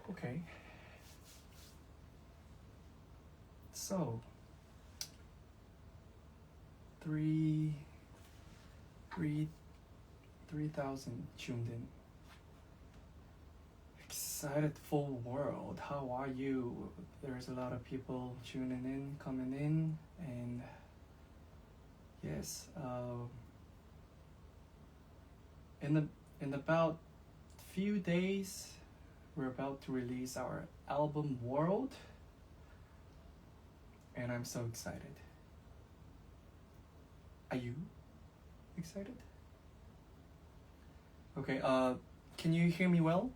Okay. So, three, three, 3,000 tuned in. Excited full world. How are you? There's a lot of people tuning in, coming in, and yes, in about few days, we're about to release our album World, and I'm so excited. Are you excited? Okay, can you hear me well?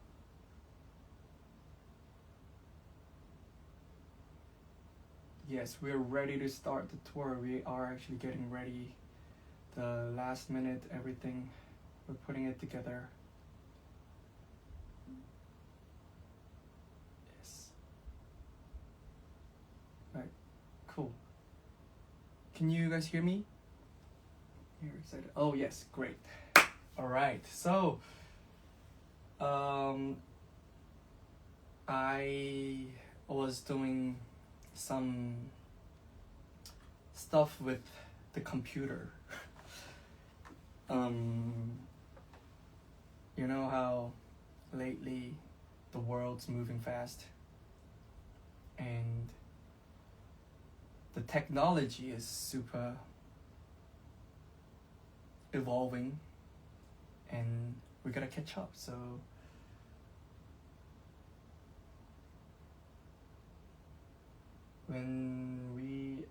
Yes, we're ready to start the tour. We are actually getting ready. The last minute, everything, we're putting it together. Yes. Right, cool. Can you guys hear me? You're excited? Oh, yes, great. All right, so I was doing some stuff with the computer. You know how lately the world's moving fast and the technology is super evolving and we gotta catch up. So when we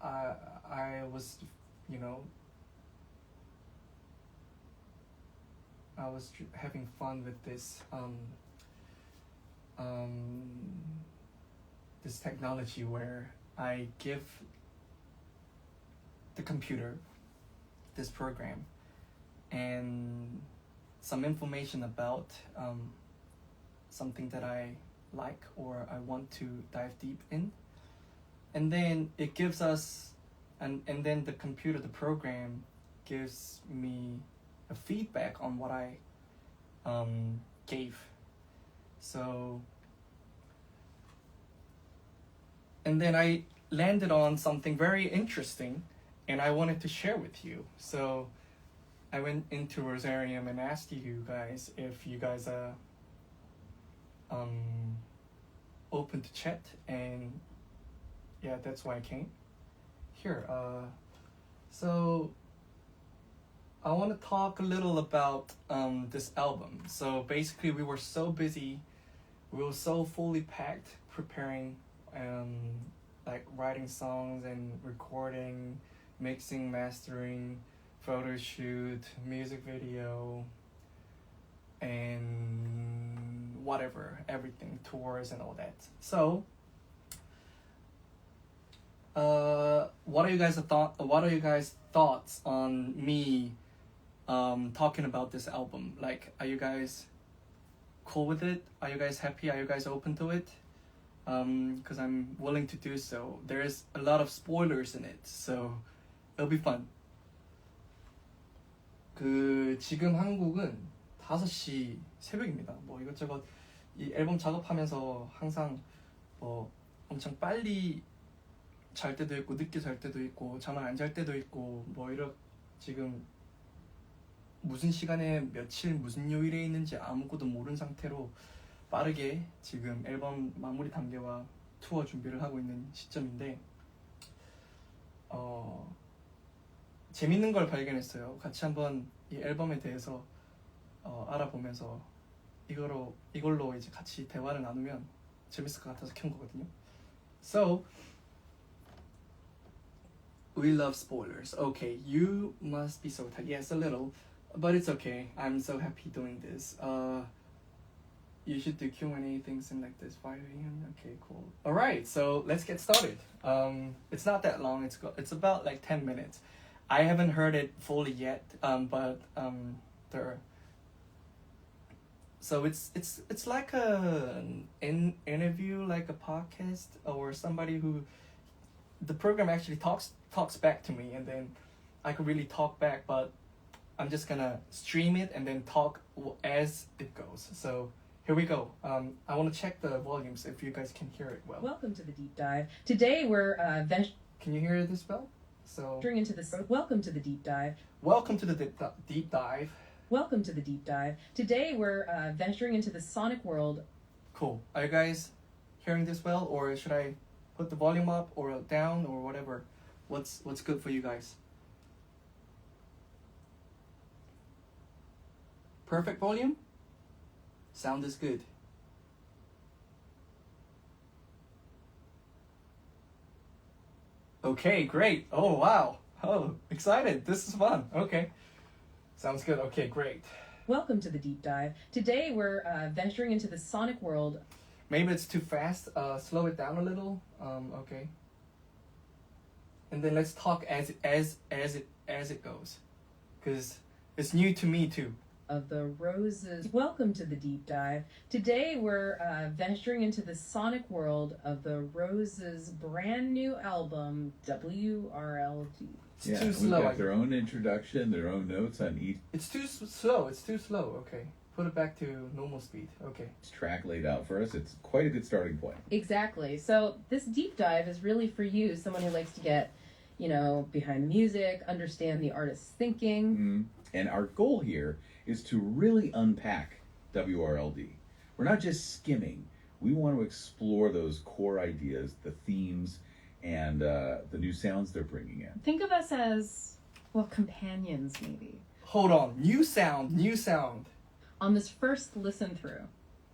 I was, you know, I was having fun with this this technology where I give the computer this program and some information about something that I like or I want to dive deep in, and then it gives us and then the computer, the program, gives me a feedback on what I gave. So and then I landed on something very interesting and I wanted to share with you. So I went into Rosarium and asked you guys if you guys are open to chat, and yeah, that's why I came here. So I want to talk a little about this album. So basically, we were so busy, we were so fully packed preparing, like writing songs and recording, mixing, mastering, photo shoot, music video, and whatever, everything, tours and all that. So, what are you guys thoughts on me talking about this album? Like, are you guys cool with it? Are you guys happy? Are you guys open to it? Because I'm willing to do so. There's a lot of spoilers in it, so it'll be fun. 지금 한국은 5시 새벽입니다. 뭐 이것저것 이 앨범 작업하면서 항상 뭐 엄청 빨리 잘 때도 있고 늦게 잘 때도 있고 잠을 안 잘 때도 있고 뭐 지금 무슨 시간에 며칠 무슨 요일에 있는지 아무것도 모르는 상태로 빠르게 지금 앨범 마무리 단계와 투어 준비를 하고 있는 시점인데 재밌는 걸 발견했어요. 같이 한번 이 앨범에 대해서 알아보면서 이걸로 이제 같이 대화를 나누면 재밌을 것 같아서 켠 거거든요. So we love spoilers. Okay, you must be so tired. Yes, a little, but it's okay. I'm so happy doing this. You should do Q&A things in like this 5 a.m. Okay, cool. All right, so let's get started. It's not that long. It's about like 10 minutes. I haven't heard it fully yet, but there. So it's like an interview, like a podcast, or somebody who the program actually talks back to me, and then I could really talk back. But I'm just gonna stream it and then talk as it goes. So here we go. I want to check the volumes if you guys can hear it well. Welcome to the deep dive. Today we're Can you hear this bell? So venturing into this. Welcome to the deep dive. welcome to the deep dive. Welcome to the deep dive. Today we're venturing into the sonic world. Cool. Are you guys hearing this well, or should I put the volume up or down or whatever? What's good for you guys? Perfect volume? Sound is good. Okay, great. Oh, wow. Oh, excited. This is fun. Okay. Sounds good. Okay, great. Welcome to the deep dive. Today we're venturing into the sonic world. Maybe it's too fast. Slow it down a little. Okay. And then let's talk as it goes, because it's new to me too. Of the roses. Welcome to the deep dive. Today we're venturing into the sonic world of the Roses' brand new album, WRLD. It's Yeah, too we've slow. got their own introduction, their own notes on each It's too slow. It's too slow. Okay. Put it back to normal speed. Okay. track laid out for us. It's quite a good starting point. Exactly. So this deep dive is really for you, someone who likes to get, behind the music, understand the artist's thinking. Mhm. And our goal here is to really unpack WRLD. We're not just skimming. We want to explore those core ideas, the themes, and the new sounds they're bringing in. Think of us as, companions maybe. Hold on. New sound. On this first listen through,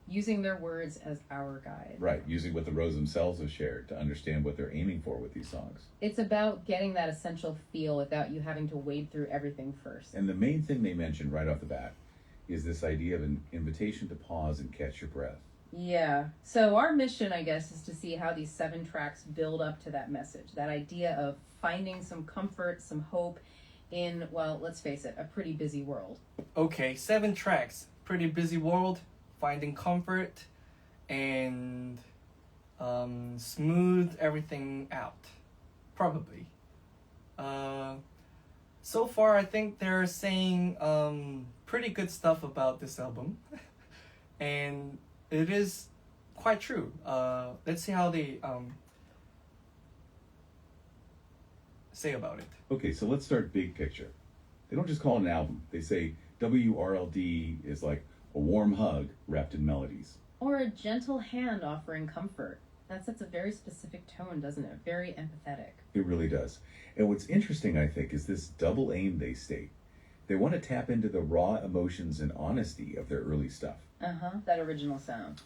using their words as our guide. Right, using what the Rose themselves have shared to understand what they're aiming for with these songs. It's about getting that essential feel without you having to wade through everything first. And the main thing they mentioned right off the bat is this idea of an invitation to pause and catch your breath. Yeah. So our mission, I guess, is to see how these 7 tracks build up to that message. That idea of finding some comfort, some hope in, let's face it, a pretty busy world. Okay. 7 tracks. Pretty busy world. Finding comfort and smooth everything out. Probably. So far, I think they're saying pretty good stuff about this album, and it is quite true. Let's see how they say about it. Okay, so let's start big picture. They don't just call it an album. They say WRLD is like a warm hug wrapped in melodies. Or a gentle hand offering comfort. That sets a very specific tone, doesn't it? Very empathetic. It really does. And what's interesting, I think, is this double aim they state. They want to tap into the raw emotions and honesty of their early stuff. That original sound.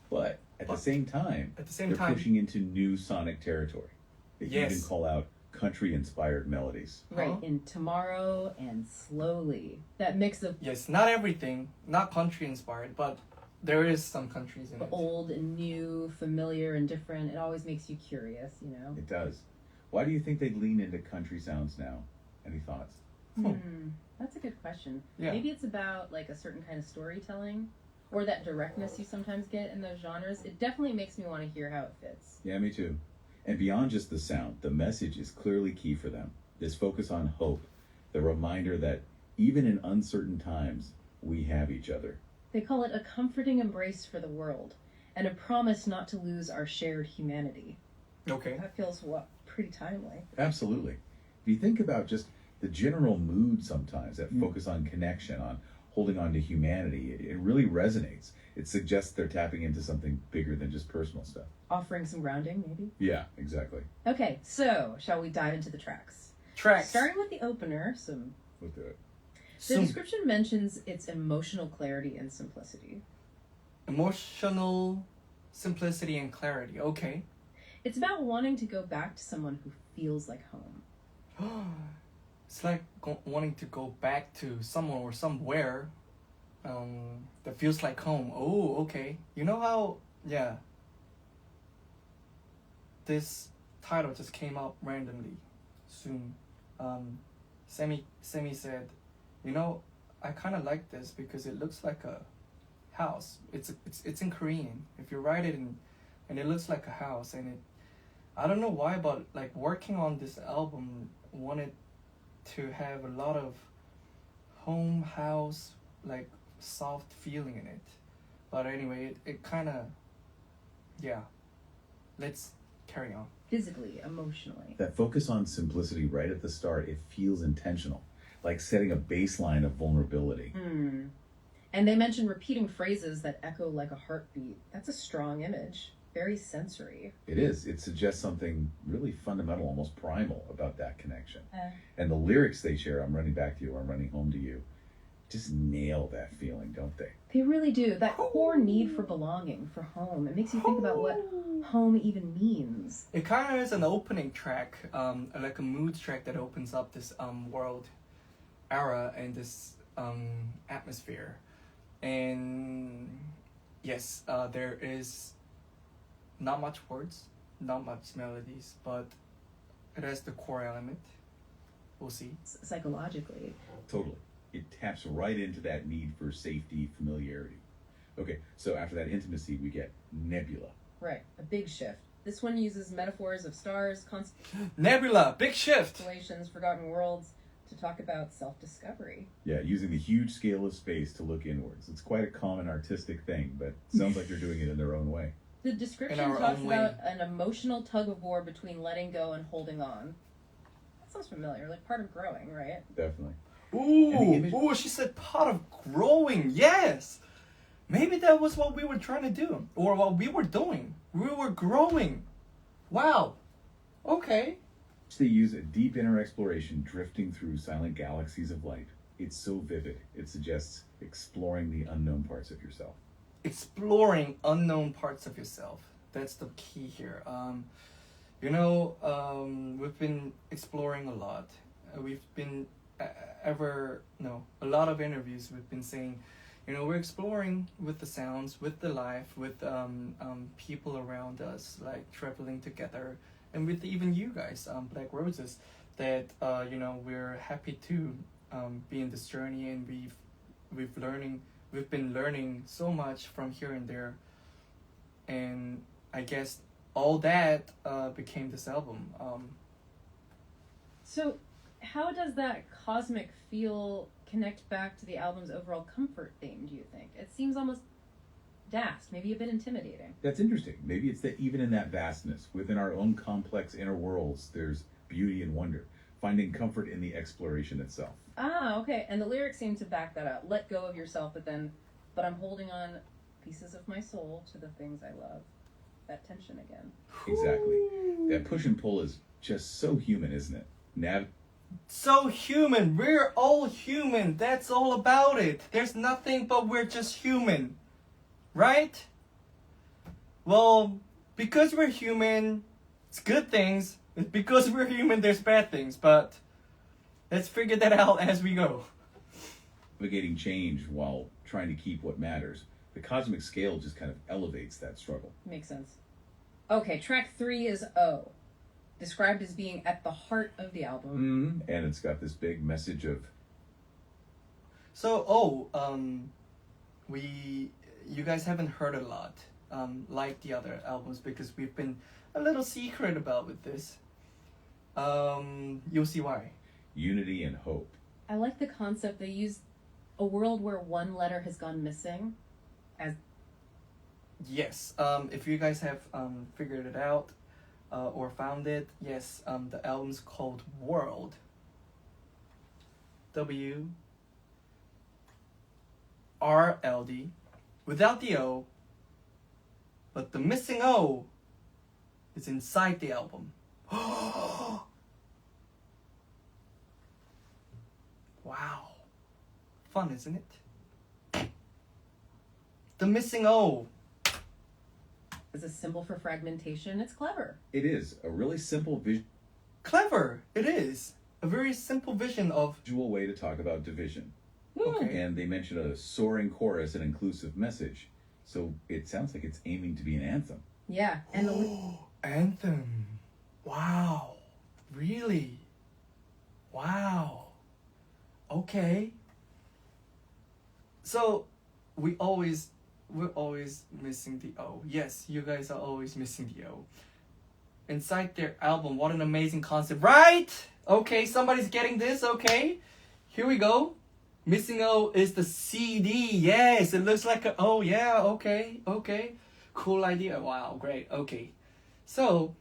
But at the same time, they're time, pushing into new sonic territory. They can even Yes. call out country-inspired melodies. Right, Huh? in Tomorrow and Slowly. That mix of yes, not everything, not country inspired, but there is some countries in it. old and new, familiar and different. It always makes you curious, It does. Why do you think they'd lean into country sounds now? Any thoughts? That's a good question. Yeah. Maybe it's about like a certain kind of storytelling or that directness you sometimes get in those genres. It definitely makes me want to hear how it fits. Yeah, me too. And beyond just the sound, the message is clearly key for them. This focus on hope, the reminder that even in uncertain times, we have each other. They call it a comforting embrace for the world and a promise not to lose our shared humanity. Okay. That feels pretty timely. Absolutely. If you think about just the general mood sometimes, that focus on connection, on holding on to humanity, it really resonates. It suggests they're tapping into something bigger than just personal stuff. Offering some grounding, maybe? Yeah, exactly. Okay, so shall we dive into the tracks? Tracks. Starting with the opener, We'll do it. the description mentions its emotional clarity and simplicity. Emotional simplicity and clarity. Okay. It's about wanting to go back to someone who feels like home. It's like wanting to go back to someone or somewhere that feels like home. Oh, okay. You know how, yeah. This title just came up randomly soon. Semi said, I kind of like this because it looks like a house. It's in Korean. If you write it and it looks like a house, and I don't know why, but like working on this album wanted to have a lot of home, house, like soft feeling in it. But anyway, it kind of, yeah. Let's carry on. Physically, emotionally. That focus on simplicity right at the start, it feels intentional, like setting a baseline of vulnerability. And they mentioned repeating phrases that echo like a heartbeat. That's a strong image. Very sensory. It is. It suggests something really fundamental, almost primal about that connection. And the lyrics they share, I'm running back to you, I'm running home to you, just nail that feeling, don't they? They really do. That core need for belonging, for home. It makes you think about what home even means. It kind of is an opening track, like a mood track that opens up this world era and this atmosphere. And yes, there is not much words, not much melodies, but it has the core element. We'll see. Psychologically. Totally. It taps right into that need for safety, familiarity. Okay, so after that intimacy, we get Nebula. Right, a big shift. This one uses metaphors of stars, Nebula, big shift. constellations, forgotten worlds to talk about self-discovery. Yeah, using the huge scale of space to look inwards. It's quite a common artistic thing, but sounds like they're doing it in their own way. The description In our talks own way. about an emotional tug of war between letting go and holding on. That sounds familiar, like part of growing, right? Definitely. Ooh, she said part of growing. Yes. Maybe that was what we were trying to do, or what we were doing. We were growing. Wow. Okay. They use a deep inner exploration drifting through silent galaxies of light. It's so vivid. It suggests exploring the unknown parts of yourself. Exploring unknown parts of yourself. That's the key here. We've been exploring a lot. We've been a lot of interviews we've been saying, we're exploring with the sounds, with the life, with people around us, like traveling together, and with even you guys, Black Roses, that we're happy to be in this journey, and we've been learning so much from here and there, and I guess all that became this album. So, how does that cosmic feel connect back to the album's overall comfort theme, do you think? It seems almost daft, maybe a bit intimidating. That's interesting. Maybe it's that even in that vastness, within our own complex inner worlds, there's beauty and wonder, finding comfort in the exploration itself. Ah, okay. And the lyrics seem to back that up. Let go of yourself, but I'm holding on pieces of my soul to the things I love. That tension again. Exactly. That push and pull is just so human, isn't it? So human. We're all human. That's all about it. There's nothing but we're just human. Right? Well, because we're human, it's good things. Because we're human, there's bad things. But let's figure that out as we go. Navigating change while trying to keep what matters. The cosmic scale just kind of elevates that struggle. Makes sense. Okay, track 3 is O, described as being at the heart of the album. And it's got this big message of... So, you guys haven't heard a lot, like the other albums, because we've been a little secret about with this. You'll see why. Unity and hope. I like the concept. They use a world where one letter has gone missing as... Yes, if you guys have figured it out or found it, yes, the album's called World. WRLD, without the O, but the missing O is inside the album. Wow. Fun, isn't it? The missing O. as a symbol for fragmentation. It's clever. It is a really simple Clever. It is. A very simple vision of... visual way to talk about division. Okay. And they mention a soaring chorus and inclusive message. So it sounds like it's aiming to be an anthem. Yeah, and Anthem. Wow. Really? Wow. Okay. So we're always missing the O. Yes, you guys are always missing the O. Inside their album, what an amazing concept, right? Okay, somebody's getting this, okay? Here we go. Missing O is the CD. Yes, it looks like a. Oh yeah, okay, okay, cool idea. Wow, great. Okay, so,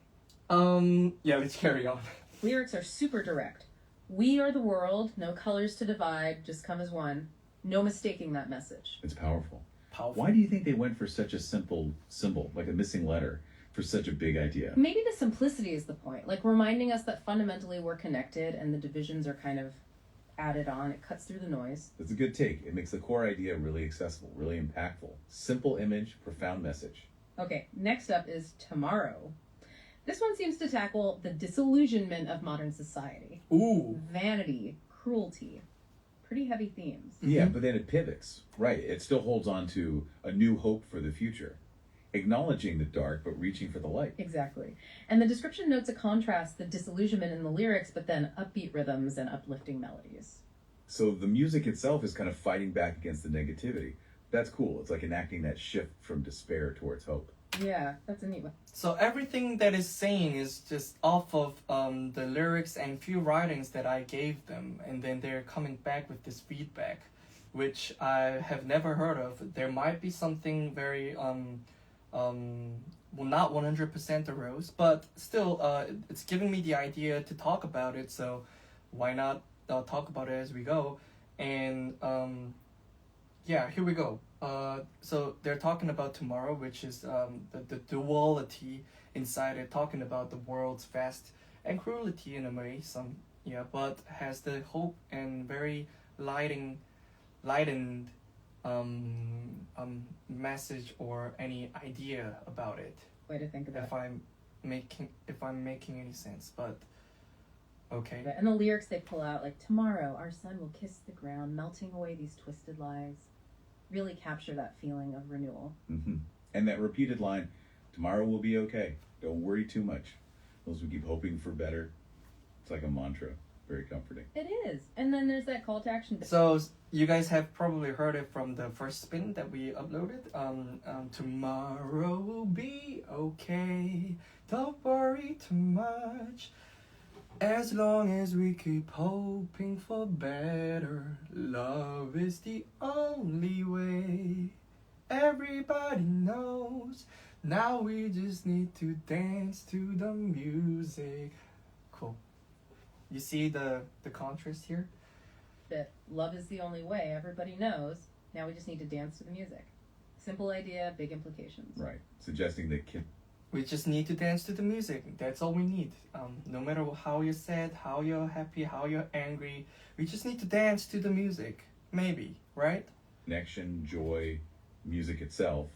yeah, let's carry on. Lyrics are super direct. We are the world, no colors to divide, just come as one. No mistaking that message. It's powerful. Powerful. Why do you think they went for such a simple symbol, like a missing letter, for such a big idea? Maybe the simplicity is the point, like reminding us that fundamentally we're connected and the divisions are kind of added on. It cuts through the noise. That's a good take. It makes the core idea really accessible, really impactful. Simple image, profound message. Okay, next up is Tomorrow. This one seems to tackle the disillusionment of modern society. Ooh. Vanity, cruelty. Pretty heavy themes. Yeah, but then it pivots. Right. It still holds on to a new hope for the future, acknowledging the dark but reaching for the light. Exactly. And the description notes a contrast, the disillusionment in the lyrics, but then upbeat rhythms and uplifting melodies. So the music itself is kind of fighting back against the negativity. That's cool. It's like enacting that shift from despair towards hope. Yeah, that's a neat one. So everything that is saying is just off of the lyrics and few writings that I gave them, and then they're coming back with this feedback, which I have never heard of. There might be something very well, not 100% a rose, but still, it's giving me the idea to talk about it. So why not talk about it as we go? And yeah, here we go. So they're talking about tomorrow, which is the duality inside it, talking about the world's vast and cruelty in a way, but has the hope and very lightened message or any idea about it. Way to think about If I'm making any sense, but okay. it. And the lyrics they pull out, like, tomorrow our sun will kiss the ground, melting away these twisted lies, really capture that feeling of renewal. Mm-hmm. And that repeated line, tomorrow will be okay. Don't worry too much. Those who keep hoping for better. It's like a mantra. Very comforting. It is. And then there's that call to action. So you guys have probably heard it from the first spin that we uploaded. Tomorrow will be okay. Don't worry too much. As long as we keep hoping for better, love is the only way. Everybody knows. Now we just need to dance to the music. Cool. You see the contrast here? That love is the only way. Everybody knows. Now we just need to dance to the music. Simple idea, big implications. Right. Suggesting that We just need to dance to the music. That's all we need. No matter how you're sad, how you're happy, how you're angry, we just need to dance to the music. Maybe, right? connection, joy, music itself.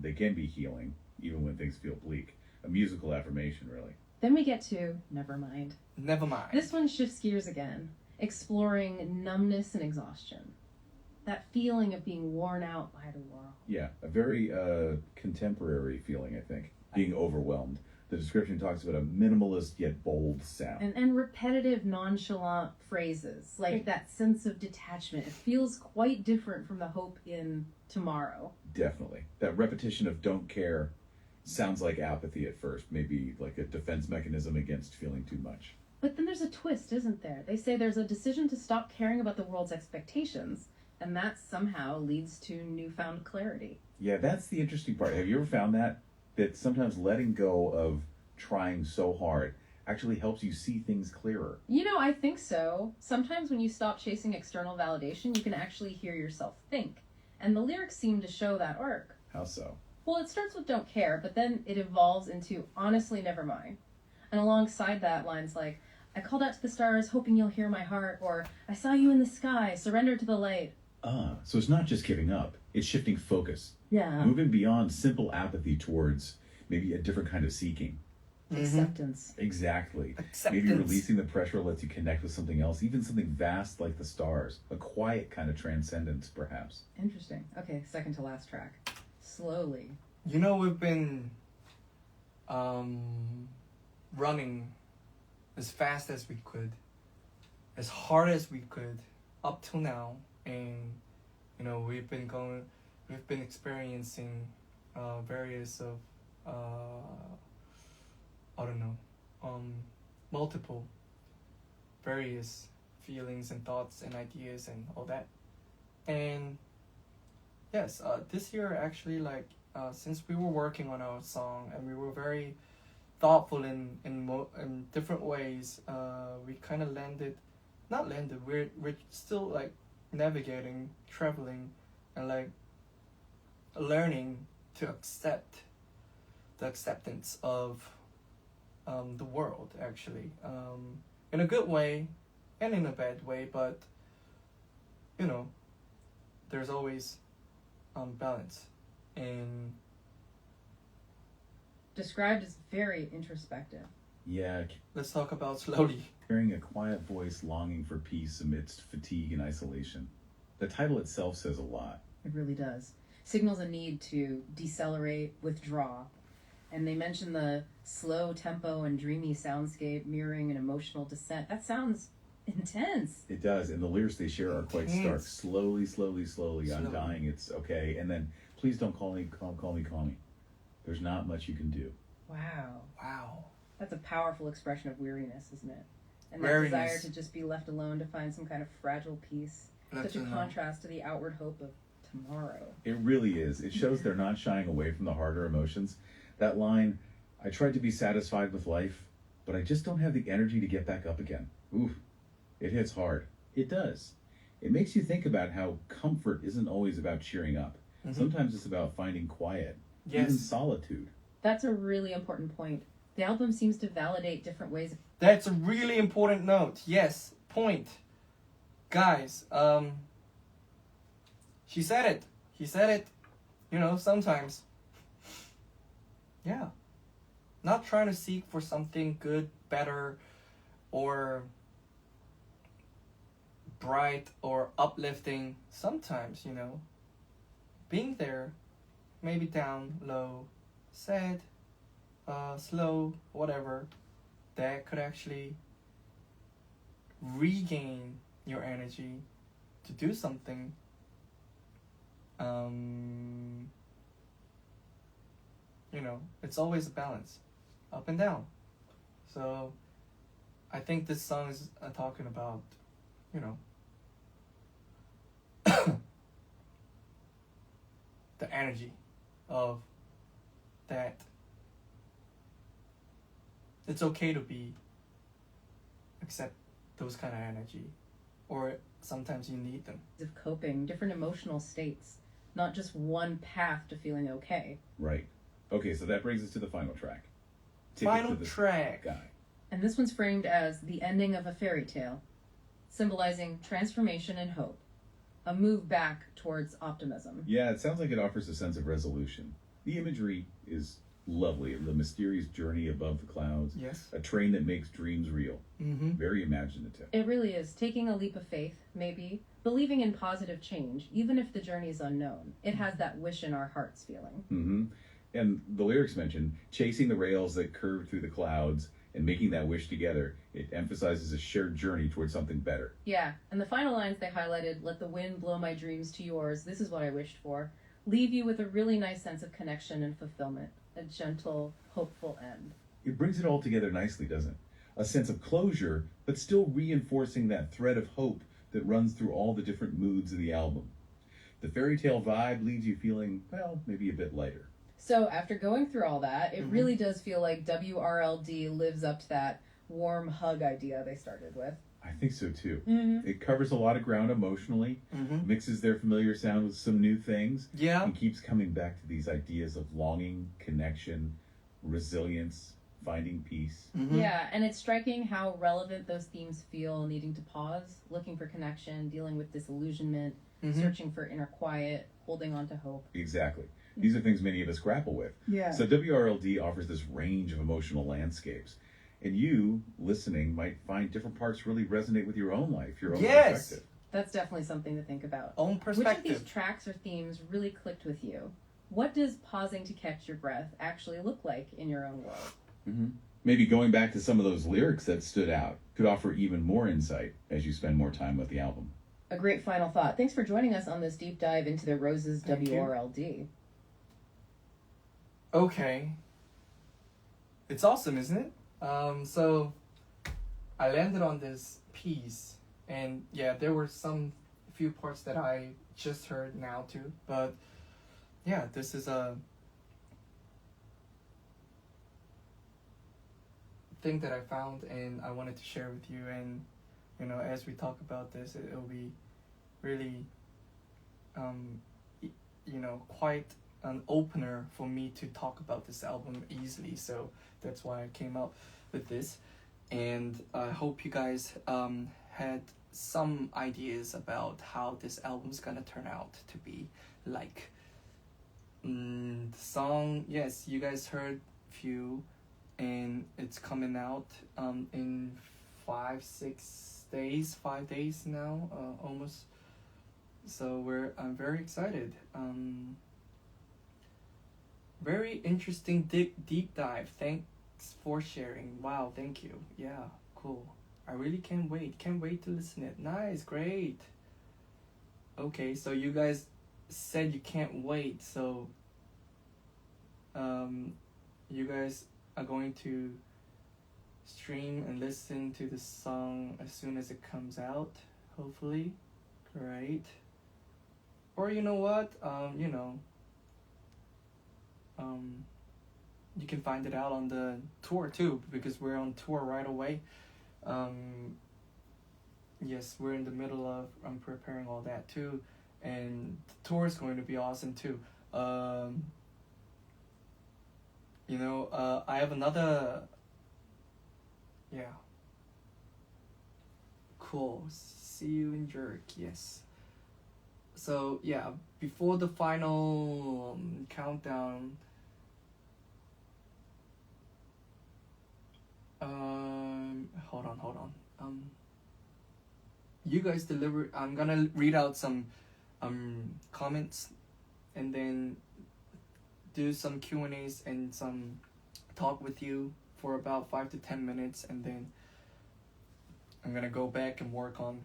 They can be healing, even when things feel bleak. A musical affirmation, really. Then we get to Nevermind. Never mind. This one shifts gears again, exploring numbness and exhaustion. That feeling of being worn out by the world. Yeah, a very contemporary feeling, I think. Being overwhelmed. The description talks about a minimalist yet bold sound. And repetitive, nonchalant phrases, like that sense of detachment. It feels quite different from the hope in Tomorrow. Definitely. That repetition of don't care sounds like apathy at first, maybe like a defense mechanism against feeling too much. But then there's a twist, isn't there? They say there's a decision to stop caring about the world's expectations, and that somehow leads to newfound clarity. Yeah, that's the interesting part. Have you ever found that? That sometimes letting go of trying so hard actually helps you see things clearer. You know, I think so. Sometimes when you stop chasing external validation, you can actually hear yourself think. And the lyrics seem to show that arc. How so? Well, it starts with don't care, but then it evolves into honestly never mind. And alongside that, lines like, I called out to the stars hoping you'll hear my heart, or I saw you in the sky, surrender to the light. So it's not just giving up, it's shifting focus. Yeah. Moving beyond simple apathy towards maybe a different kind of seeking. Acceptance. Exactly. Acceptance. Maybe releasing the pressure lets you connect with something else, even something vast like the stars. A quiet kind of transcendence, perhaps. Interesting. Okay, second to last track. Slowly. You know, we've been running as fast as we could, as hard as we could, up till now, and you know we've been experiencing various of I don't know, multiple, various feelings and thoughts and ideas and all that. And yes, this year actually, like, since we were working on our song and we were very thoughtful in different ways, we kind of not landed. We're still like navigating, traveling, and like learning to accept the acceptance of the world, actually, in a good way and in a bad way, but you know, there's always balance. And Described as very introspective. Yeah, let's talk about slowly. carrying a quiet voice longing for peace amidst fatigue and isolation. The title itself says a lot. It really does. Signals a need to decelerate, withdraw. And they mention the slow tempo and dreamy soundscape mirroring an emotional descent. That sounds intense. It does, and the lyrics they share are quite stark. Intense. Slowly, slowly, slowly, I'm Slowly. dying, it's okay. And then, please don't call me, call me. There's not much you can do. Wow. Wow. That's a powerful expression of weariness, isn't it? And that Weariness. desire to just be left alone to find some kind of fragile peace. Left Such a alone. contrast to the outward hope of tomorrow. It really is. It shows they're not shying away from the harder emotions. That line, I tried to be satisfied with life, but I just don't have the energy to get back up again. Oof, it hits hard. It does. It makes you think about how comfort isn't always about cheering up. Mhm. Sometimes it's about finding quiet, even Yes, solitude. That's a really important point. The album seems to validate different ways. that's a really important note. Yes, point. Guys, she said it. He said it. You know, sometimes. Yeah. Not trying to seek for something good, better, or bright or uplifting. Sometimes, you know, being there, maybe down, low, sad, slow, whatever, that could actually regain your energy to do something. You know, it's always a balance, up and down. So, I think this song is talking about, you know, the energy of that. It's okay to accept those kind of energy, or sometimes you need them. Of coping, different emotional states, not just one path to feeling okay. Right. Okay, so that brings us to the final track. Final to the track. Guy. And this one's framed as the ending of a fairy tale, symbolizing transformation and hope, a move back towards optimism. Yeah, it sounds like it offers a sense of resolution. The imagery is lovely. The mysterious journey above the clouds. Yes. A train that makes dreams real. Mm-hmm. Very imaginative. It really is taking a leap of faith, maybe, believing in positive change, even if the journey is unknown. It has that wish in our hearts feeling. Mm-hmm. And the lyrics mention chasing the rails that curve through the clouds and making that wish together. It emphasizes a shared journey towards something better. Yeah, and the final lines they highlighted, let the wind blow my dreams to yours, this is what I wished for, leave you with a really nice sense of connection and fulfillment, a gentle, hopeful end. It brings it all together nicely, doesn't it? A sense of closure, but still reinforcing that thread of hope that runs through all the different moods of the album. The fairy tale vibe leaves you feeling, well, maybe a bit lighter. So after going through all that, it Mhm. really does feel like WRLD lives up to that warm hug idea they started with. I think so too. Mm-hmm. It covers a lot of ground emotionally, Mm-hmm. mixes their familiar sound with some new things, Yeah. and keeps coming back to these ideas of longing, connection, resilience, finding peace. Mm-hmm. Yeah, and it's striking how relevant those themes feel, needing to pause, looking for connection, dealing with disillusionment, Mm-hmm. searching for inner quiet, holding on to hope. Exactly. These are things many of us grapple with. Yeah. So WRLD offers this range of emotional landscapes. And you, listening, might find different parts really resonate with your own life, your own Yes. perspective. That's definitely something to think about. Own Which of these perspective. tracks or themes really clicked with you? What does pausing to catch your breath actually look like in your own world? Mm-hmm. Maybe going back to some of those lyrics that stood out could offer even more insight as you spend more time with the album. A great final thought. Thanks for joining us on this deep dive into the Roses Thank you. WRLD. Okay. it's awesome, isn't it? So I landed on this piece, and yeah, there were some few parts that I just heard now too, but yeah, this is a thing that I found and I wanted to share with you. And you know, as we talk about this, it'll be really, um, you know, quite an opener for me to talk about this album easily. So that's why I came up with this, and I hope you guys had some ideas about how this album's gonna turn out to be like. The song, yes, you guys heard few, and it's coming out in 5 6 days, 5 days now, almost. So I'm very excited. Very interesting deep dive. Thanks for sharing. Wow, thank you. Yeah, cool. I really can't wait. Can't wait to listen it. Nice, great. Okay, so you guys said you can't wait, so you guys are going to stream and listen to the song as soon as it comes out, hopefully. Great. Or you know what? You can find it out on the tour too, because we're on tour right away. Yes, we're in the middle of preparing all that too, and the tour is going to be awesome too. I have another. Yeah. Cool. See you in Jerk. Yes. So yeah, before the final countdown. Hold on. You guys deliver. I'm gonna read out some comments, and then do some Q&As and some talk with you for about 5 to 10 minutes, and then I'm gonna go back and work on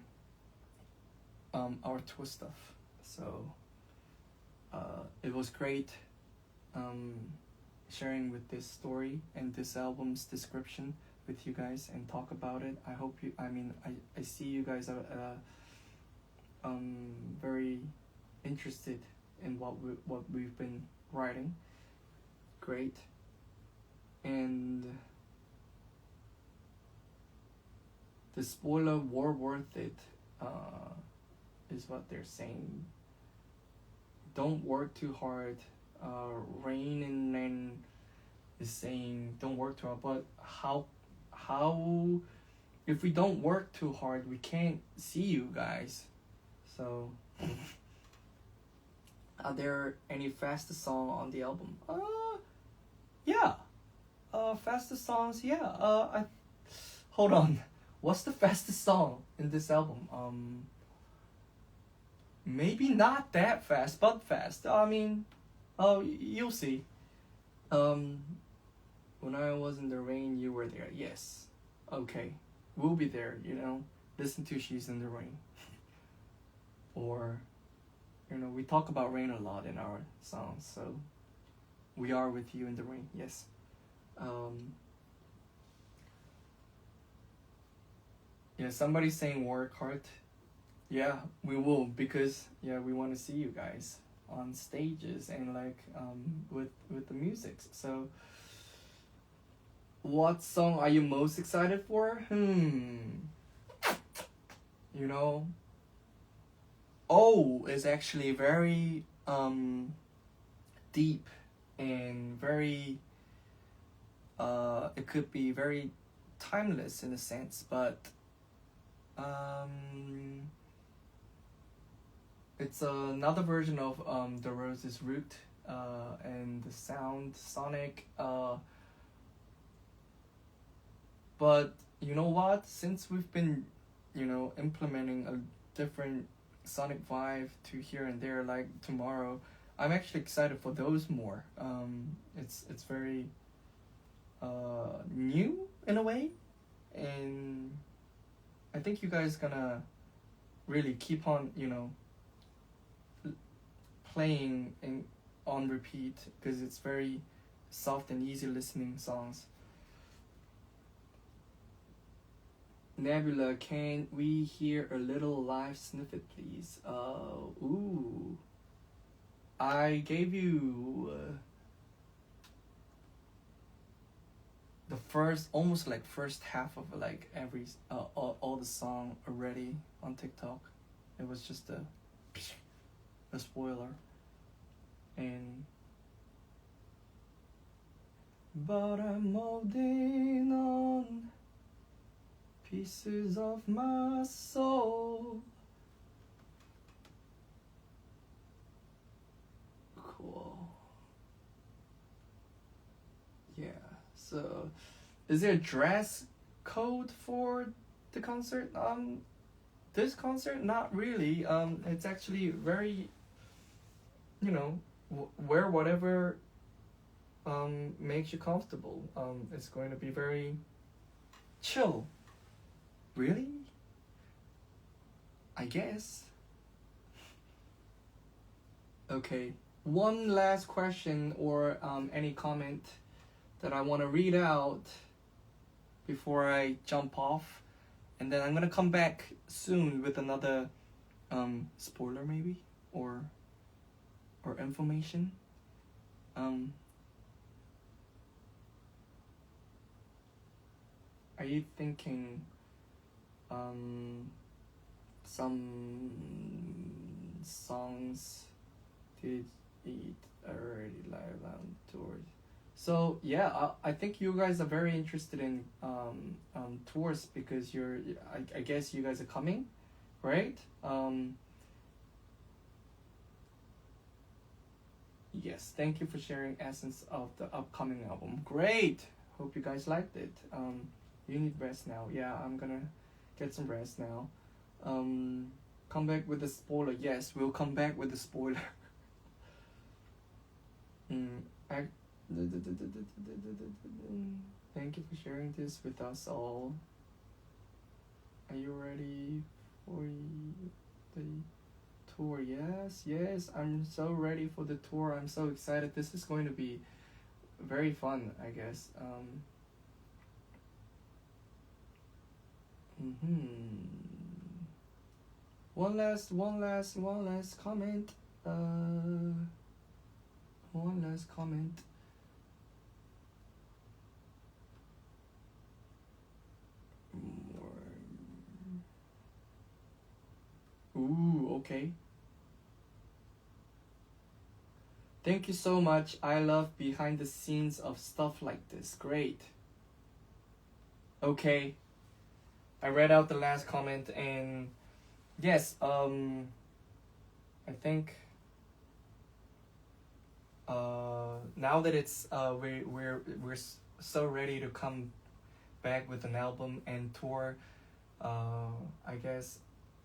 our tour stuff. So it was great sharing with this story and this album's description with you guys and talk about it. I hope you. I see you guys are very interested in what we've been writing. Great. And the spoiler war worth it is what they're saying. Don't work too hard. Rain and is saying don't work too hard, but how if we don't work too hard we can't see you guys. So are there any fastest song on the album? Yeah. Fastest songs, yeah. Hold on. What's the fastest song in this album? Maybe not that fast, but fast. You'll see. When I was in the rain, you were there. Yes. Okay. We'll be there, Listen to She's in the Rain. Or, we talk about rain a lot in our songs, so we are with you in the rain. Yes. Yeah, somebody's saying work hard. Yeah, we will, because we want to see you guys on stages and with the music. So what song are you most excited for? Oh is actually very deep and very it could be very timeless in a sense, but it's another version of The Rose's Root, and the sonic. But you know what? Since we've been, implementing a different sonic vibe to here and there, like Tomorrow, I'm actually excited for those more. It's very new in a way, and I think you guys gonna really keep on, playing on repeat, because it's very soft and easy listening songs. Nebula, can we hear a little live snippet, please? Ooh. I gave you the first, almost like first half of like every all the song already on TikTok. It was just a spoiler. And but I'm holding on pieces of my soul. Cool. Yeah. So, is there a dress code for the concert? This concert, not really. It's actually very, you know, wear whatever makes you comfortable. It's going to be very chill. Really? I guess. Okay. One last question or any comment that I want to read out before I jump off, and then I'm gonna come back soon with another spoiler maybe or information. Are you thinking some songs did it already live on tours? So yeah, I think you guys are very interested in tours because I guess you guys are coming, right? Yes, thank you for sharing essence of the upcoming album. Great. Hope you guys liked it. You need rest now. Yeah, I'm gonna get some rest now. Come back with the spoiler. Yes, we'll come back with the spoiler. Thank you for sharing this with us all. Are you ready for the tour? Yes, I'm so ready for the tour. I'm so excited. This is going to be very fun, I guess. One last comment. One last comment. Ooh, okay. Thank you so much. I love behind the scenes of stuff like this. Great. Okay. I read out the last comment and yes, I think now that it's we're so ready to come back with an album and tour, I guess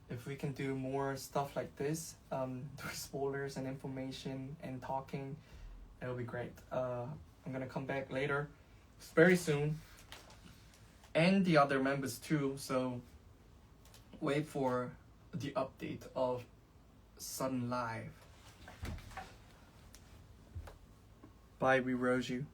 if we can do more stuff like this, with spoilers and information and talking, it'll be great. I'm gonna come back later, very soon, and the other members too. So wait for the update of Sudden Live. Bye, we rose you.